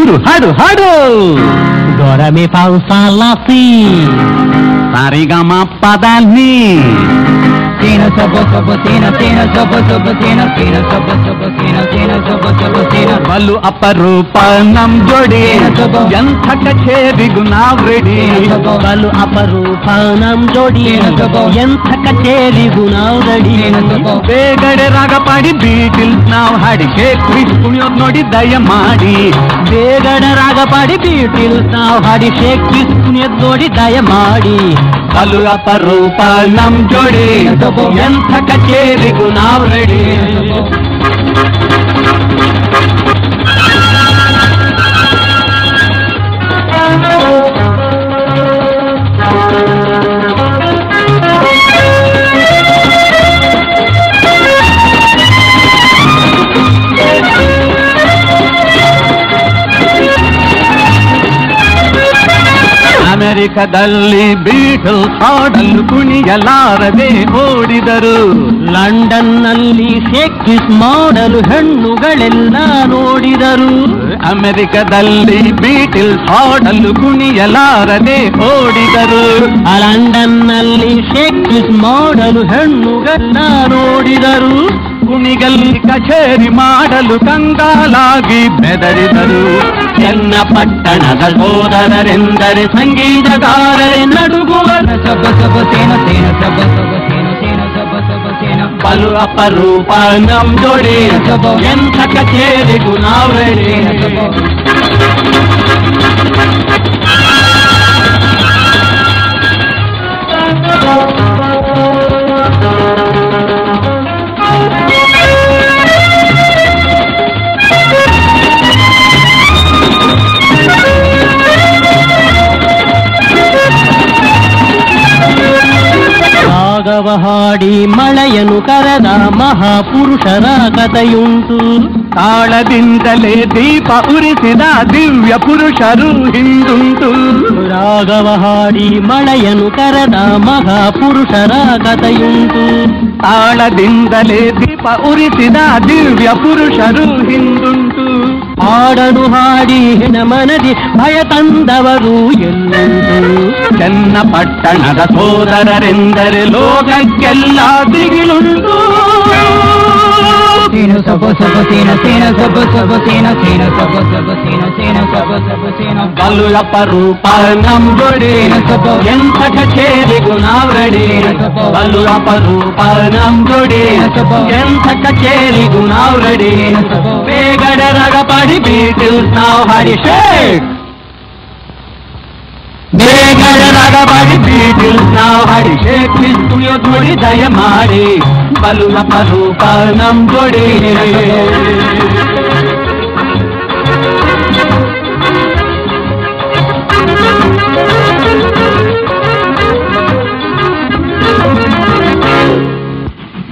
ಜೋರು ಹಾಡು ಹಾಡು ಗೊರಮೆ ಪಾಲ್ಸಾಲಾಸಿ ಸಾರಿಗಮ ಪದಾನಿ ಸೇನ ಸಬ ಸಬ ಸೇನ ಸೇನ ಸಬ ಸಬ ಸೇನ ಸೇನ ಸಬ ಸಬ ಸೇನ ಸೇನ ಸಬ ಸಬ ಸೇನ ಬಲು ಅಪರೂಪ ನಮ್ ಜೋಡಿ ಎಂಥ ಕಚೇರಿಗೂ ನಾವ್ ರೆಡಿ ಬಲು ಅಪರೂಪ ನಮ್ ಜೋಡಿ ಎಂಥ ಕಚೇರಿಗೂ ನಾವ್ ರೆಡಿ ಬೇಗಡೆ ರಾಗ ಪಾಡಿ ಬೀಟಿಲ್ಸ್ ನಾವ್ ಹಾಡಿ ಶೇಕ್ ಕುಣಿಯೋದ್ ನೋಡಿ ದಯ ಮಾಡಿ ಬೇಗಡೆ ರಾಗ ಪಾಡಿ ಬೀಟಿಲ್ಸ್ ನಾವ್ ಹಾಡಿ ಶೇಕ್ ಕುಣಿಯೋದ್ ನೋಡಿ ದಯ ಮಾಡಿ ಬಲು ಅಪರೂಪ ನಮ್ ಜೋಡಿ ಎಂಥ ಕಚೇರಿಗೂ ನಾವ್ ರೆಡಿ ಅಮೆರಿಕದಲ್ಲಿ ಬೀಟಲ್ಸ್ ಹಾಡಲು ಕುಣಿಯಲಾರದೆ ಓಡಿದರು ಲಂಡನ್ನಲ್ಲಿ ಶೇಕ್ಸ್ ಮಾಡಲು ಹೆಣ್ಣುಗಳೆಲ್ಲ ನೋಡಿದರು ಅಮೆರಿಕದಲ್ಲಿ ಬೀಟಲ್ಸ್ ಹಾಡಲು ಕುಣಿಯಲಾರದೆ ಓಡಿದರು ಲಂಡನ್ನಲ್ಲಿ ಶೇಕ್ಸ್ ಮಾಡಲು ಹೆಣ್ಣುಗಳೆಲ್ಲ ನೋಡಿದರು ಕುಣಿಗಲ್ಲಿ ಕಚೇರಿ ಮಾಡಲು ಕಂಗಾಲಾಗಿ ಬೆದರಿದರು ಚೆನ್ನ ಪಟ್ಟಣದ ಸೋದರರೆಂದರೆ ಸಂಗೀತಗಾರರೆ ನಡುಗುವರ ಸಬ ಸಬ ಸೇನ ಸೇನ ಸಬ ಸಬ ಸೇನ ಸೇನ ಸಬ ಸಬ ಸೇನ ಬಲು ಅಪರೂಪ ನಮ್ ಜೋಡಿ ಎಂಥ ಕಚೇರಿಗೂ ನಾವ್ ರೆಡಿ ರಾಗವ ಹಾಡಿ ಮಳೆಯನ್ನು ಕರೆದ ಮಹಾಪುರುಷರ ಕಥೆಯುಂಟು ತಾಳದಿಂದಲೇ ದೀಪ ಉರಿಸಿದ ದಿವ್ಯ ಪುರುಷರು ಹಿಂದುಂಟು ರಾಗವ ಹಾಡಿ ಮಳೆಯನ್ನು ಕರೆದ ಮಹಾಪುರುಷರ ಕಥೆಯುಂಟು ತಾಳದಿಂದಲೇ ದೀಪ ಉರಿಸಿದ ದಿವ್ಯ ಪುರುಷರು ಹಿಂದುಂಟು ಹಾಡನು ಹಾಡಿ ಹೆಣ ಮನದಿ ಭಯ ತಂದವರು ಎಲ್ಲುಂಟು ಚನ್ನಪಟ್ಟಣದ ಸೋದರರೆಂದರೆ ಲೋಕಕ್ಕೆಲ್ಲ ದಿಗಿಲುಂಟು ಸೇನ ಸಬ ಸಬ ಸೇನ ಸೇನ ಸಬ ಸಬ ಸೇನ ಸೇನ ಸಬ ಸಬ ಸೇನ ಸೇನ ಸಬ ಸಬ ಸೇನ ಬಲು ಅಪರೂಪ ನಮ್ ಜೋಡಿ ಎಂಥ ಕಚೇರಿಗೂ ನಾವ್ ರೆಡಿ ಬಲು ಅಪರೂಪ ನಮ್ ಜೋಡಿ ಎಂಥ ಕಚೇರಿಗೂ ನಾವ್ ರೆಡಿ ಬೇಗಡೆ ರಾಗ ಪಾಡಿ ಬೀಟಿಲ್ಸ್ ನಾವ್ ಹಾಡಿ ಶೇಕ್ ಬೇಗಡೆ ರಾಗ ಪಾಡಿ ಬೀಟಿಲ್ಸ್ ನಾವ್ ಹಾಡಿ ಶೇಕ್ ಕುಣಿಯೋದ್ ನೋಡಿ ದಯ ಮಾಡಿ ಬಲು ಅಪರೂಪ ನಮ್ ಜೋಡಿ